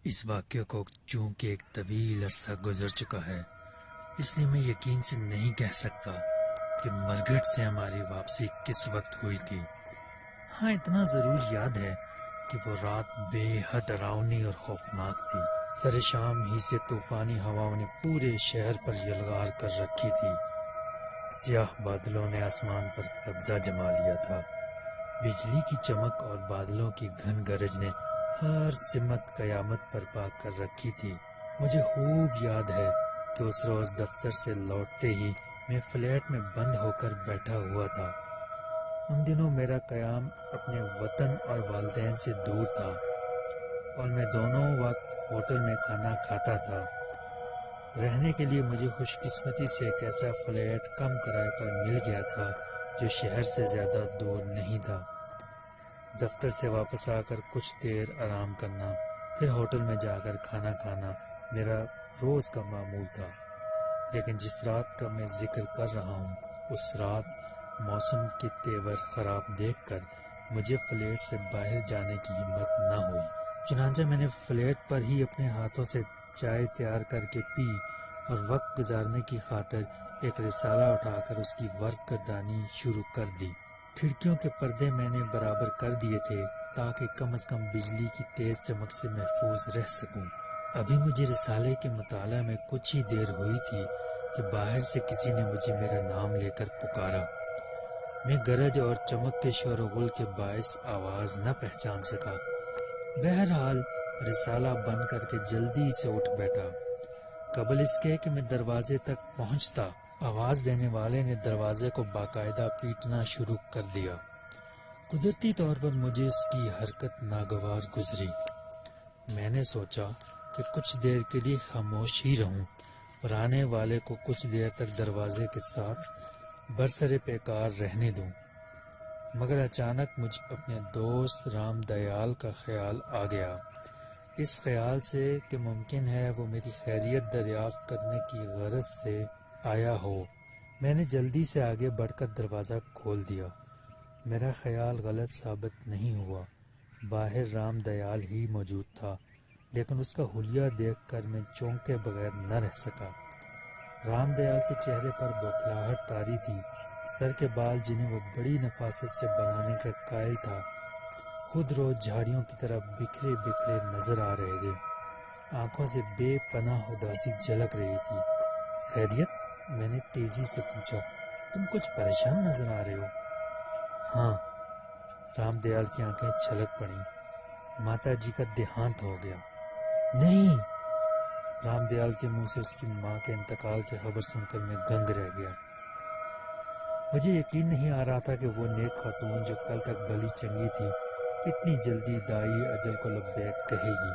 اس واقعے کو چونکہ ایک طویل عرصہ گزر چکا ہے، اس لیے میں یقین سے نہیں کہہ سکتا کہ مرگٹ سے ہماری واپسی کس وقت ہوئی تھی۔ ہاں، اتنا ضرور یاد ہے کہ وہ رات بے حد ڈراؤنی اور خوفناک تھی۔ سر شام ہی سے طوفانی ہواؤں نے پورے شہر پر یلغار کر رکھی تھی۔ سیاہ بادلوں نے آسمان پر قبضہ جما لیا تھا۔ بجلی کی چمک اور بادلوں کی گھن گرج نے ہر سمت قیامت برپا کر رکھی تھی۔ مجھے خوب یاد ہے کہ اس روز دفتر سے لوٹتے ہی میں فلیٹ میں بند ہو کر بیٹھا ہوا تھا۔ ان دنوں میرا قیام اپنے وطن اور والدین سے دور تھا اور میں دونوں وقت ہوٹل میں کھانا کھاتا تھا۔ رہنے کے لیے مجھے خوش قسمتی سے ایک ایسا فلیٹ کم کرائے پر مل گیا تھا جو شہر سے زیادہ دور نہیں تھا۔ دفتر سے واپس آ کر کچھ دیر آرام کرنا، پھر ہوٹل میں جا کر کھانا کھانا میرا روز کا معمول تھا۔ لیکن جس رات کا میں ذکر کر رہا ہوں، اس رات موسم کے تیور خراب دیکھ کر مجھے فلیٹ سے باہر جانے کی ہمت نہ ہوئی۔ چنانچہ میں نے فلیٹ پر ہی اپنے ہاتھوں سے چائے تیار کر کے پی اور وقت گزارنے کی خاطر ایک رسالہ اٹھا کر اس کی ورق گردانی شروع کر دی۔ کھڑکیوں کے پردے میں نے برابر کر دیے تھے تاکہ کم از کم بجلی کی تیز چمک سے محفوظ رہ سکوں۔ ابھی مجھے رسالے کے مطالعہ میں کچھ ہی دیر ہوئی تھی کہ باہر سے کسی نے مجھے میرا نام لے کر پکارا۔ میں گرج اور چمک کے شور و غل کے باعث آواز نہ پہچان سکا۔ بہرحال رسالہ بند کر کے جلدی سے اٹھ بیٹھا۔ قبل اس کے کہ میں دروازے تک پہنچتا، آواز دینے والے نے دروازے کو باقاعدہ پیٹنا شروع کر دیا۔ قدرتی طور پر مجھے اس کی حرکت ناگوار گزری۔ میں نے سوچا کہ کچھ دیر کے لیے خاموش ہی رہوں اور آنے والے کو کچھ دیر تک دروازے کے ساتھ برسر پیکار رہنے دوں، مگر اچانک مجھے اپنے دوست رام دیال کا خیال آ گیا۔ اس خیال سے کہ ممکن ہے وہ میری خیریت دریافت کرنے کی غرض سے آیا ہو، میں نے جلدی سے آگے بڑھ کر دروازہ کھول دیا۔ میرا خیال غلط ثابت نہیں ہوا، باہر رام دیال ہی موجود تھا، لیکن اس کا حلیہ دیکھ کر میں چونکے بغیر نہ رہ سکا۔ رام دیال کے چہرے پر بوکھلاہٹ طاری تھی۔ سر کے بال جنہیں وہ بڑی نفاست سے بنانے کا قائل تھا، خود روز جھاڑیوں کی طرح بکھرے بکھرے نظر آ رہے تھے۔ آنکھوں سے بے پناہ اداسی جھلک رہی تھی۔ خیریت؟ میں نے تیزی سے پوچھا۔ تم کچھ پریشان نظر آ رہے ہو۔ ہاں، رام دیال کی آنکھیں چھلک پڑیں۔ ماتا جی کا دیہانت ہو گیا۔ نہیں! رام دیال کے منہ سے اس کی ماں کے انتقال کی خبر سن کر میں دنگ رہ گیا۔ مجھے یقین نہیں آ رہا تھا کہ وہ نیک خاتون جو کل تک بھلی چنگی تھی، اتنی جلدی دائی اجل کو لبیک کہے گی۔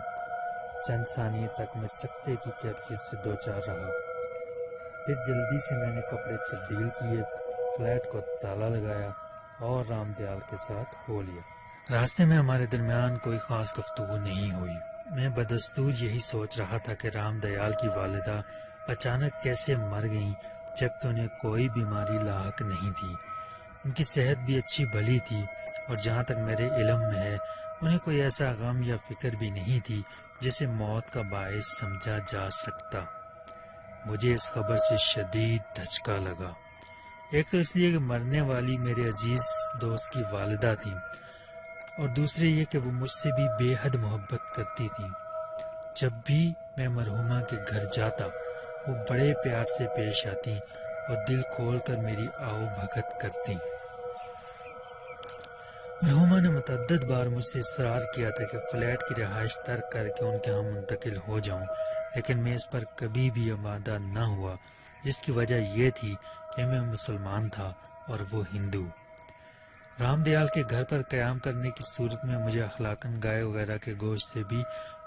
چند ثانیے تک میں سکتے کی کیفیت سے دوچار رہا، پھر جلدی سے میں نے کپڑے تبدیل کیے، فلیٹ کو تالا لگایا اور رام دیال کے ساتھ ہو لیا۔ راستے میں ہمارے درمیان کوئی خاص گفتگو نہیں ہوئی۔ میں بدستور یہی سوچ رہا تھا کہ رام دیال کی والدہ اچانک کیسے مر گئیں جبکہ انہیں کوئی بیماری لاحق نہیں تھی۔ ان کی صحت بھی اچھی بھلی تھی اور جہاں تک میرے علم میں ہے انہیں کوئی ایسا غم یا فکر بھی نہیں تھی جسے موت کا باعث سمجھا جا سکتا۔ مجھے اس خبر سے شدید دھچکا لگا۔ ایک تو اس لیے کہ مرنے والی میرے عزیز دوست کی والدہ تھیں، اور دوسرے یہ کہ وہ مجھ سے بھی بے حد محبت کرتی تھیں۔ جب بھی میں مرحومہ کے گھر جاتا، وہ بڑے پیار سے پیش آتی اور دل کھول کر میری آؤ بھگت کرتی۔ مرحومہ نے متعدد بار مجھ سے اصرار کیا تھا کہ فلیٹ کی رہائش ترک کر کے ان کے ہاں منتقل ہو جاؤں، لیکن میں اس پر کبھی بھی آمادہ نہ ہوا، جس کی وجہ یہ تھی کہ میں مسلمان تھا اور وہ ہندو۔ رام دیال کے گھر پر قیام کرنے کی صورت میں مجھے اخلاقاً گائے وغیرہ کے گوشت سے بھی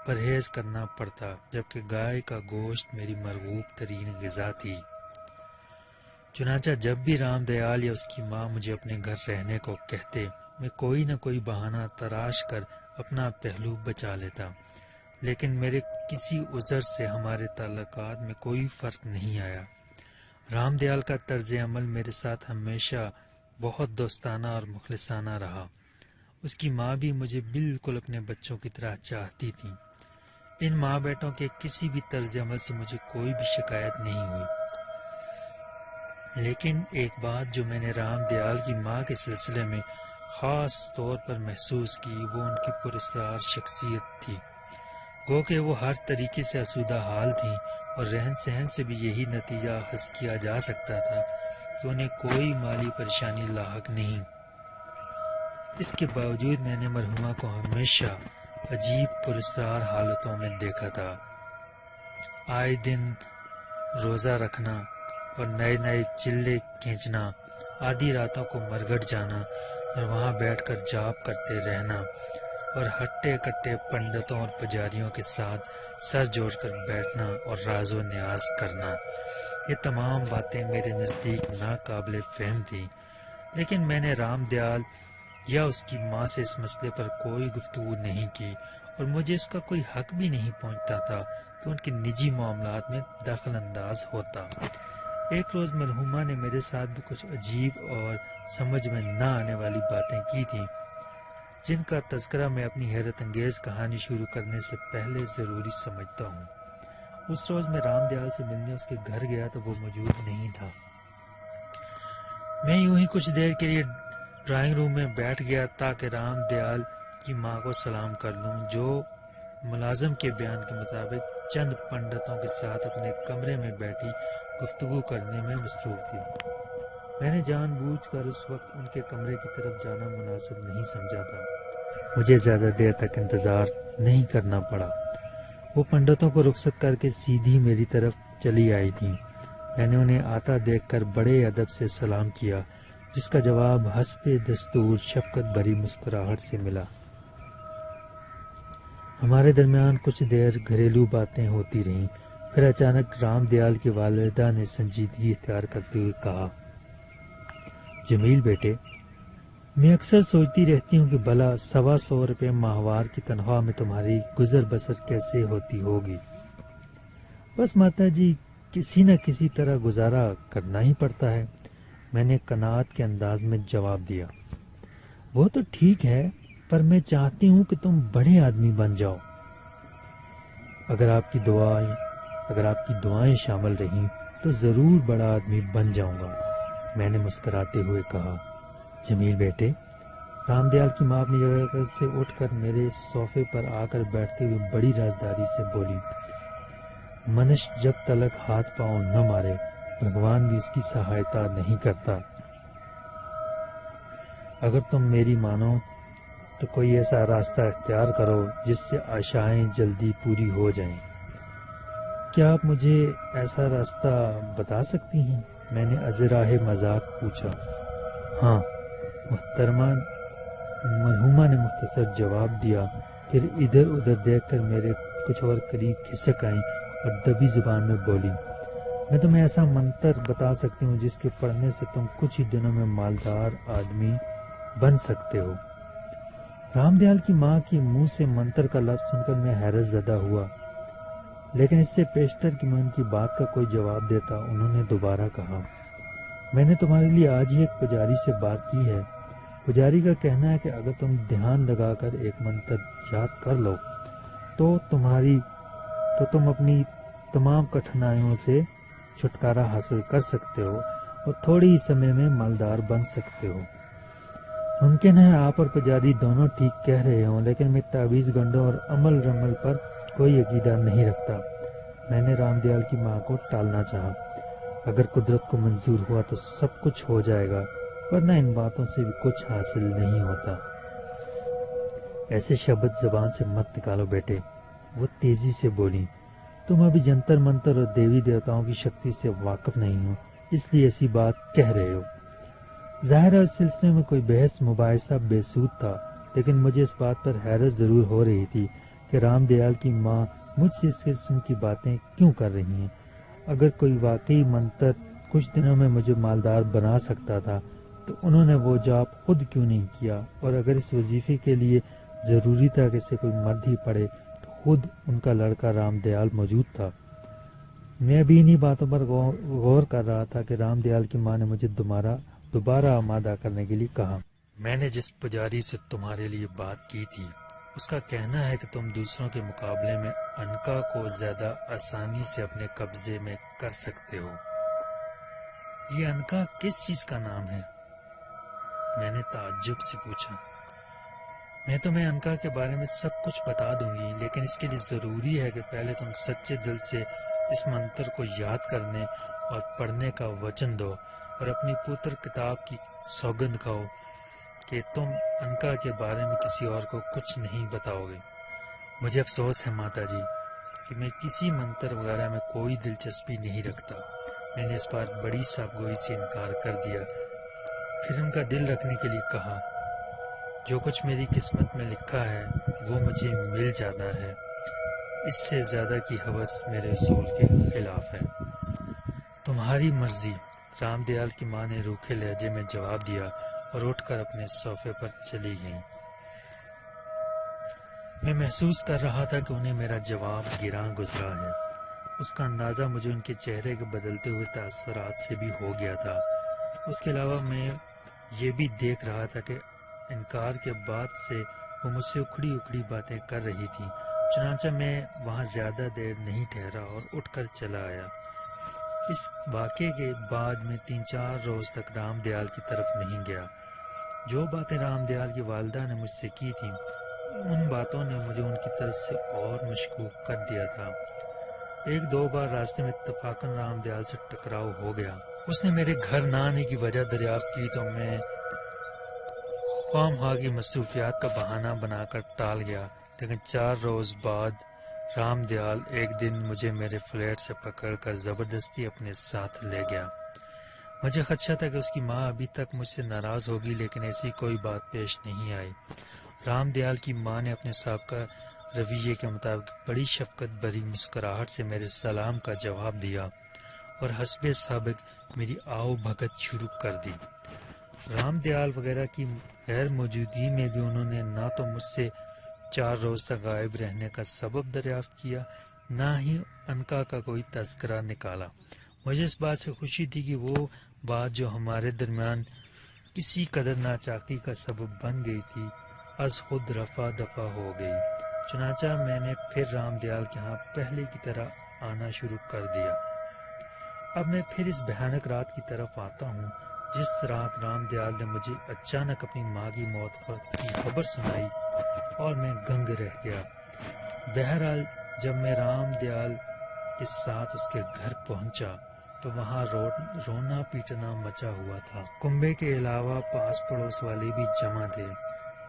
پرہیز کرنا پڑتا، جبکہ گائے کا گوشت میری مرغوب ترین غذا تھی۔ چنانچہ جب بھی رام دیال یا اس کی ماں مجھے اپنے گھر رہنے کو کہتے، میں کوئی نہ کوئی بہانہ تراش کر اپنا پہلو بچا لیتا، لیکن میرے کسی عذر سے ہمارے تعلقات میں کوئی فرق نہیں آیا۔ رام دیال کا طرز عمل میرے ساتھ ہمیشہ بہت دوستانہ اور مخلصانہ رہا۔ اس کی ماں بھی مجھے بالکل اپنے بچوں کی طرح چاہتی تھی۔ ان ماں بیٹوں کے کسی بھی طرز عمل سے مجھے کوئی بھی شکایت نہیں ہوئی، لیکن ایک بات جو میں نے رام دیال کی ماں کے سلسلے میں خاص طور پر محسوس کی وہ ان کی پراسرار شخصیت تھی۔ گو کہ وہ ہر طریقے سے آسودہ حال تھیں اور رہن سہن سے بھی یہی نتیجہ اخذ کیا جا سکتا تھا کہ انہیں کوئی مالی پریشانی لاحق نہیں۔ اس کے باوجود میں نے مرحومہ کو ہمیشہ عجیب پراسرار حالتوں میں دیکھا تھا۔ آئے دن روزہ رکھنا اور نئے نئے چلے کھینچنا، آدھی راتوں کو مرگٹ جانا اور وہاں بیٹھ کر جاپ کرتے رہنا اور ہٹے کٹے پنڈتوں اور پجاریوں کے ساتھ سر جوڑ کر بیٹھنا اور راز و نیاز کرنا، یہ تمام باتیں میرے نزدیک ناقابل فہم تھیں، لیکن میں نے رام دیال یا اس کی ماں سے اس مسئلے پر کوئی گفتگو نہیں کی اور مجھے اس کا کوئی حق بھی نہیں پہنچتا تھا کہ ان کے نجی معاملات میں دخل انداز ہوتا۔ ایک روز مرحومہ نے میرے ساتھ بھی کچھ عجیب اور سمجھ میں نہ آنے والی باتیں کی تھیں، جن کا تذکرہ میں اپنی حیرت انگیز کہانی شروع کرنے سے پہلے ضروری سمجھتا ہوں۔ اس روز میں رام دیال سے ملنے اس کے گھر گیا تو وہ موجود نہیں تھا۔ میں یوں ہی کچھ دیر کے لیے ڈرائنگ روم میں بیٹھ گیا تاکہ رام دیال کی ماں کو سلام کر لوں، جو ملازم کے بیان کے مطابق چند پنڈتوں کے ساتھ اپنے کمرے میں بیٹھی گفتگو کرنے میں مصروف تھی۔ میں نے جان بوجھ کر اس وقت ان کے کمرے کی طرف جانا مناسب نہیں سمجھا تھا۔ مجھے زیادہ دیر تک انتظار نہیں کرنا پڑا۔ وہ پنڈتوں کو رخصت کر کے سیدھی میری طرف چلی آئی تھیں۔ میں نے انہیں آتا دیکھ کر بڑے ادب سے سلام کیا، جس کا جواب حسب دستور شفقت بھری مسکراہٹ سے ملا۔ ہمارے درمیان کچھ دیر گھریلو باتیں ہوتی رہیں، پھر اچانک رام دیال کی والدہ نے سنجیدگی اختیار کرتے ہوئے کہا، جمیل بیٹے، میں اکثر سوچتی رہتی ہوں کہ بھلا 125 روپے ماہوار کی تنخواہ میں تمہاری گزر بسر کیسے ہوتی ہوگی؟ بس ماتا جی، کسی نہ کسی طرح گزارا کرنا ہی پڑتا ہے، میں نے قناعت کے انداز میں جواب دیا۔ وہ تو ٹھیک ہے، پر میں چاہتی ہوں کہ تم بڑے آدمی بن جاؤ۔ اگر آپ کی دعائیں شامل رہیں تو ضرور بڑا آدمی بن جاؤں گا، میں نے مسکراتے ہوئے کہا۔ جمیل بیٹے، رام دیال کی ماں اپنی جگہ سے اٹھ کر میرے صوفے پر آ کر بیٹھتے ہوئے بڑی رازداری سے بولی، منش جب تلک ہاتھ پاؤں نہ مارے، بھگوان بھی اس کی سہایتا نہیں کرتا۔ اگر تم میری مانو تو کوئی ایسا راستہ اختیار کرو جس سے آشائیں جلدی پوری ہو جائیں۔ کیا آپ مجھے ایسا راستہ بتا سکتی ہیں؟ میں نے ازراہ مذاق پوچھا۔ ہاں، مرحومہ نے مختصر جواب دیا، پھر ادھر ادھر دیکھ کر میرے کچھ اور قریب کھسک آئیں اور دبی زبان میں بولی، میں تمہیں ایسا منتر بتا سکتی ہوں جس کے پڑھنے سے تم کچھ ہی دنوں میں مالدار آدمی بن سکتے ہو۔ رام دیال کی ماں کے منہ سے منتر کا لفظ سن کر میں حیرت زدہ ہوا، لیکن اس سے پیشتر کہ میں ان کی بات کا کوئی جواب دیتا، انہوں نے دوبارہ کہا، میں نے تمہارے لیے آج ہی ایک پجاری سے بات کی ہے۔ پجاری کا کہنا ہے کہ اگر تم دھیان لگا کر ایک منتر یاد کر لو تو تم اپنی تمام کٹھنائیوں سے چھٹکارا حاصل کر سکتے ہو اور تھوڑی ہی سمے میں مالدار بن سکتے ہو۔ ممکن ہے آپ اور پجاری دونوں ٹھیک کہہ رہے ہوں، لیکن میں تعویذ گنڈوں اور عمل رمل پر کوئی عقیدہ نہیں رکھتا۔ میں نے رام دیال کی ماں کو ٹالنا چاہا، اگر قدرت کو منظور ہوا تو سب کچھ ہو جائے گا، ورنہ ان باتوں سے بھی کچھ حاصل نہیں ہوتا۔ ایسے شبد زبان سے مت نکالو بیٹے، وہ تیزی سے بولی، تم ابھی جنتر منتر اور دیوی دیوتاؤں کی شکتی سے واقف نہیں ہو، اس لیے ایسی بات کہہ رہے ہو۔ ظاہر ہے اس سلسلے میں کوئی بحث مباحثہ بے سود تھا، لیکن مجھے اس بات پر حیرت ضرور ہو رہی تھی کہ رام دیال کی ماں مجھ سے اس قسم کی باتیں کیوں کر رہی ہیں۔ اگر کوئی واقعی منتر کچھ دنوں میں مجھے مالدار بنا سکتا تھا تو انہوں نے وہ جاب خود کیوں نہیں کیا، اور اگر اس وظیفے کے لیے ضروری تھا کہ اسے کوئی مرد ہی پڑے تو خود ان کا لڑکا رام دیال موجود تھا۔ میں بھی انہی باتوں پر غور کر رہا تھا کہ رام دیال کی ماں نے مجھے دوبارہ آمادہ کرنے کے لیے کہا، میں نے جس پجاری سے تمہارے لیے بات کی تھی اس کا کہنا ہے کہ تم دوسروں کے مقابلے میں عنقا کو زیادہ آسانی سے اپنے قبضے میں کر سکتے ہو۔ یہ عنقا کس چیز کا نام ہے؟ میں نے تعجب سے پوچھا۔ میں تمہیں عنقا کے بارے میں سب کچھ بتا دوں گی، لیکن اس کے لیے ضروری ہے کہ پہلے تم سچے دل سے اس منتر کو یاد کرنے اور پڑھنے کا وچن دو اور اپنی پوتر کتاب کی سوگند کھاؤ کہ تم عنقا کے بارے میں کسی اور کو کچھ نہیں بتاؤ گے۔ مجھے افسوس ہے ماتا جی کہ میں کسی منتر وغیرہ میں کوئی دلچسپی نہیں رکھتا۔ میں نے اس بار بڑی صاف گوئی سے انکار کر دیا، پھر ان کا دل رکھنے کے لیے کہا، جو کچھ میری قسمت میں لکھا ہے وہ مجھے مل جاتا ہے، اس سے زیادہ کی ہوس میرے اصول کے خلاف ہے۔ تمہاری مرضی، رام دیال کی ماں نے روکھے لہجے میں جواب دیا اور اٹھ کر اپنے صوفے پر چلی گئیں۔ میں محسوس کر رہا تھا کہ انہیں میرا جواب گراں گزرا ہے۔ اس کا اندازہ مجھے ان کے چہرے کے بدلتے ہوئے تاثرات سے بھی ہو گیا تھا۔ اس کے علاوہ میں یہ بھی دیکھ رہا تھا کہ انکار کے بعد سے وہ مجھ سے اکھڑی اکھڑی باتیں کر رہی تھی۔ چنانچہ میں وہاں زیادہ دیر نہیں ٹھہرا اور اٹھ کر چلا آیا۔ اس واقعے کے بعد میں 3-4 روز تک رام دیال کی طرف نہیں گیا۔ جو باتیں رام دیال کی والدہ نے مجھ سے کی تھیں، ان باتوں نے مجھے ان کی طرف سے اور مشکوک کر دیا تھا۔ 1-2 بار راستے میں اتفاقاً رام دیال سے ٹکراؤ ہو گیا۔ اس نے میرے گھر نہ آنے کی وجہ دریافت کی تو میں خواہ مخواہ کی مصروفیات کا بہانہ بنا کر ٹال گیا، لیکن 4 روز بعد رام دیال ایک دن مجھے میرے فلیٹ سے پکڑ کر زبردستی اپنے ساتھ لے گیا۔ مجھے خدشہ تھا کہ اس کی ماں ابھی تک مجھ سے ناراض ہوگی، لیکن ایسی کوئی بات پیش نہیں آئی۔ رام دیال کی ماں نے اپنے سابقہ رویے کے مطابق بڑی شفقت بھری مسکراہٹ سے میرے سلام کا جواب دیا اور حسب سابق میری آؤ بھگت شروع کر دی۔ رام دیال وغیرہ کی غیر موجودگی میں بھی انہوں نے نہ تو مجھ سے 4 روز تک غائب رہنے کا سبب دریافت کیا، نہ ہی عنقا کا کوئی تذکرہ نکالا۔ مجھے اس بات سے خوشی تھی کہ وہ بات جو ہمارے درمیان کسی قدر ناچاکی کا سبب بن گئی تھی، از خود رفع دفع ہو گئی۔ چنانچہ میں نے پھر رام دیال کے ہاں پہلے کی طرح آنا شروع کر دیا۔ اب میں پھر اس بھیانک رات کی طرف آتا ہوں جس رات رام دیال نے مجھے اچانک اپنی ماں کی موت کی خبر سنائی اور میں گنگ رہ گیا۔ بہرحال جب میں رام دیال کے ساتھ اس کے گھر پہنچا تو وہاں رونا پیٹنا مچا ہوا تھا۔ کنبے کے علاوہ پاس پڑوس والے بھی جمع تھے۔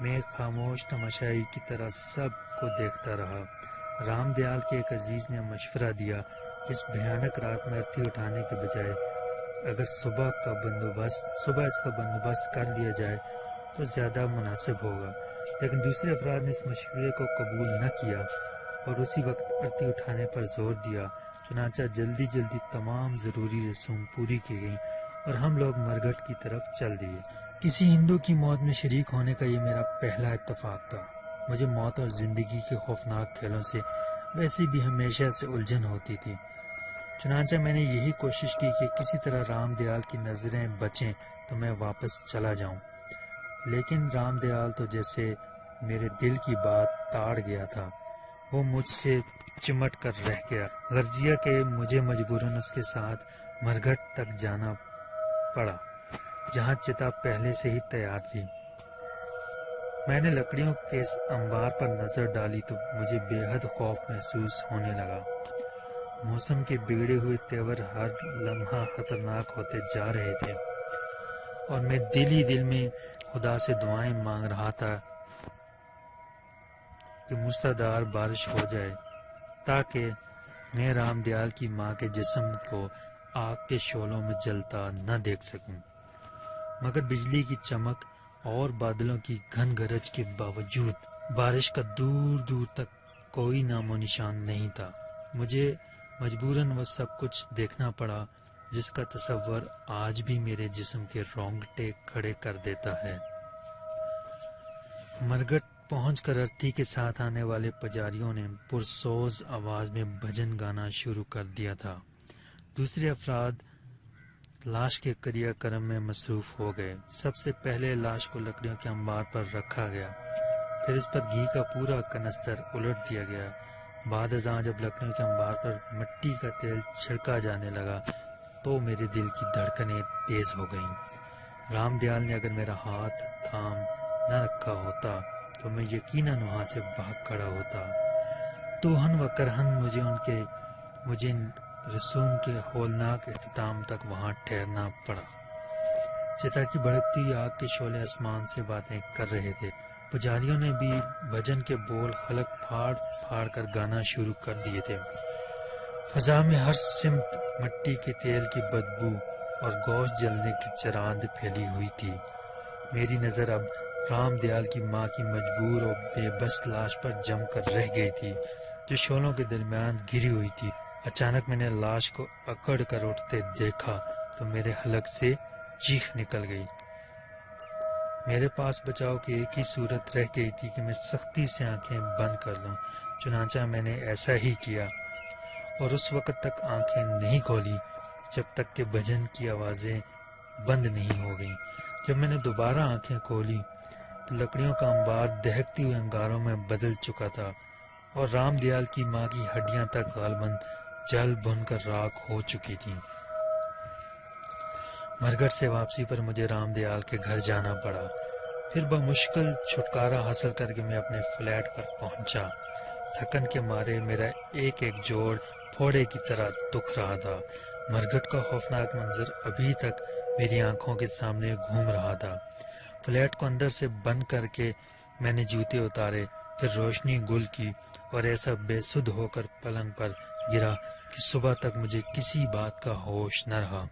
میں ایک خاموش تماشائی کی طرح سب کو دیکھتا رہا۔ رام دیال کے ایک عزیز نے مشورہ دیا کہ اس بھیانک رات میں ارتھی اٹھانے کے بجائے اگر صبح اس کا بندوبست کر لیا جائے تو زیادہ مناسب ہوگا، لیکن دوسرے افراد نے اس مشورے کو قبول نہ کیا اور اسی وقت ارتھی اٹھانے پر زور دیا۔ چنانچہ جلدی تمام ضروری رسوم پوری کی گئیں اور ہم لوگ مرگٹ کی طرف چل دیے۔ کسی ہندو کی موت میں شریک ہونے کا یہ میرا پہلا اتفاق تھا۔ مجھے موت اور زندگی کے خوفناک کھیلوں سے ویسے بھی ہمیشہ سے الجھن ہوتی تھی۔ چنانچہ میں نے یہی کوشش کی کہ کسی طرح رام دیال کی نظریں بچیں تو میں واپس چلا جاؤں، لیکن رام دیال تو جیسے میرے دل کی بات تاڑ گیا تھا۔ وہ مجھ سے چمٹ کر رہ گیا، غرضیہ کہ مجھے مجبوراً اس کے ساتھ مرگھٹ تک جانا پڑا جہاں چتا پہلے سے ہی تیار تھی۔ میں نے لکڑیوں کے اس انبار پر نظر ڈالی تو مجھے بے حد خوف محسوس ہونے لگا۔ موسم کے بگڑے ہوئے تیور ہر لمحہ خطرناک ہوتے جا رہے تھے اور میں دل ہی دل میں خدا سے دعائیں مانگ رہا تھا کہ مستدار بارش ہو جائے تاکہ میں رام دیال کی ماں کے جسم کو آگ کے شعلوں میں جلتا نہ دیکھ سکوں، مگر بجلی کی چمک اور بادلوں کی گھن گرج کے باوجود بارش کا دور دور تک کوئی نام و نشان نہیں تھا۔ مجھے مجبوراً وہ سب کچھ دیکھنا پڑا جس کا تصور آج بھی میرے جسم کے رونگٹے کھڑے کر دیتا ہے۔ مرگٹ پہنچ کر ارتھی کے ساتھ آنے والے پجاریوں نے پرسوز آواز میں بھجن گانا شروع کر دیا تھا۔ دوسرے افراد لاش کے کریا کرم میں مصروف ہو گئے۔ سب سے پہلے لاش کو لکڑیوں کے انبار پر رکھا گیا، پھر اس پر گھی کا پورا کنستر الٹ دیا گیا۔ بعد ازاں جب لکڑیوں کے انبار پر مٹی کا تیل چھڑکا جانے لگا تو میرے دل کی دھڑکنیں تیز ہو گئیں۔ رام دیال نے اگر میرا ہاتھ تھام نہ رکھا ہوتا تو میں یقیناً وہاں سے بھاگ کھڑا ہوتا۔ توہن و کرہن مجھے ان رسوم کے ہولناک اختتام تک وہاں ٹھہرنا پڑا۔ چتا کی بھڑکتی ہوئی آگ کے شعلے آسمان سے باتیں کر رہے تھے۔ پجاریوں نے بھی بھجن کے بول خلق پھاڑ پھاڑ کر گانا شروع کر دیے تھے۔ فضا میں ہر سمت مٹی کے تیل کی بدبو اور گوشت جلنے کی چراند پھیلی ہوئی تھی۔ میری نظر اب رام دیال کی ماں کی مجبور اور بے بس لاش پر جم کر رہ گئی تھی جو شعلوں کے درمیان گری ہوئی تھی۔ اچانک میں نے لاش کو اکڑ کر اٹھتے دیکھا تو میرے حلق سے چیخ نکل گئی۔ میرے پاس بچاؤ کی ایک ہی صورت رہ گئی تھی کہ میں سختی سے آنکھیں بند کر لوں۔ چنانچہ میں نے ایسا ہی کیا اور اس وقت تک آنکھیں نہیں کھولی جب تک کہ بھجن کی آوازیں بند نہیں ہو گئیں۔ جب میں نے دوبارہ آنکھیں کھولی تو لکڑیوں کا انبار دہکتی ہوئے انگاروں میں بدل چکا تھا اور رام دیال کی ماں کی ہڈیاں تک غالباً جل بھن کر راکھ ہو چکی تھیں۔ مرگٹ سے واپسی پر مجھے رام دیال کے گھر جانا پڑا۔ پھر بمشکل چھٹکارا حاصل کر کے میں اپنے فلیٹ پر پہنچا۔ تھکن کے مارے میرا ایک ایک جوڑ پھوڑے کی طرح دکھ رہا تھا۔ مرگٹ کا خوفناک منظر ابھی تک میری آنکھوں کے سامنے گھوم رہا تھا۔ فلیٹ کو اندر سے بند کر کے میں نے جوتے اتارے، پھر روشنی گل کی اور ایسا بے سدھ ہو کر پلنگ پر گرا کہ صبح تک مجھے کسی بات کا ہوش نہ رہا۔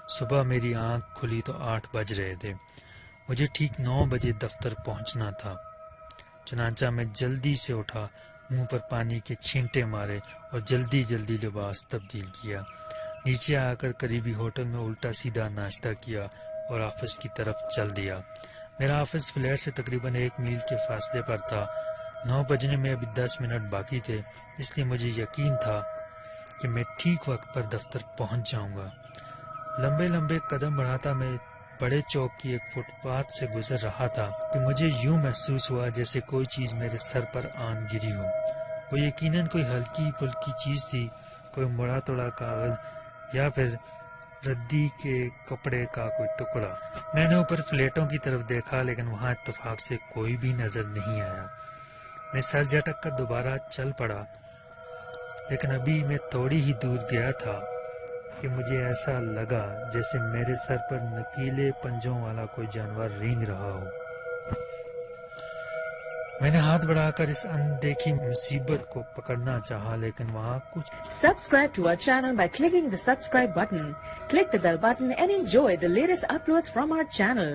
صبح میری آنکھ کھلی تو 8 بج رہے تھے۔ مجھے ٹھیک 9 بجے دفتر پہنچنا تھا۔ چنانچہ میں جلدی سے اٹھا، منہ پر پانی کے چھینٹے مارے اور جلدی جلدی لباس تبدیل کیا۔ نیچے آ کر قریبی ہوٹل میں الٹا سیدھا ناشتہ کیا اور آفس کی طرف چل دیا۔ میرا آفس فلیٹ سے تقریباً 1 میل کے فاصلے پر تھا۔ 9 بجنے میں ابھی 10 منٹ باقی تھے، اس لیے مجھے یقین تھا کہ میں ٹھیک وقت پر دفتر پہنچ جاؤں گا۔ لمبے لمبے قدم بڑھاتا میں بڑے چوک کی ایک فٹ پاتھ سے گزر رہا تھا کہ مجھے یوں محسوس ہوا جیسے کوئی چیز میرے سر پر آن گری ہو۔ وہ یقیناً کوئی ہلکی پھلکی چیز تھی، کوئی مڑا توڑا کاغذ یا پھر ردی کے کپڑے کا کوئی ٹکڑا۔ میں نے اوپر فلیٹوں کی طرف دیکھا لیکن وہاں اتفاق سے کوئی بھی نظر نہیں آیا۔ میں سر جھٹک کر دوبارہ چل پڑا، لیکن ابھی میں تھوڑی ہی دور گیا تھا کہ مجھے ایسا لگا جیسے میرے سر پر نکیلے پنجوں والا کوئی جانور رینگ رہا ہو۔ میں نے ہاتھ بڑھا کر اس اندیکھی مصیبت کو پکڑنا چاہا لیکن وہاں کچھ۔ Subscribe to our channel by clicking the subscribe button. Click the bell button and enjoy the latest uploads from our channel.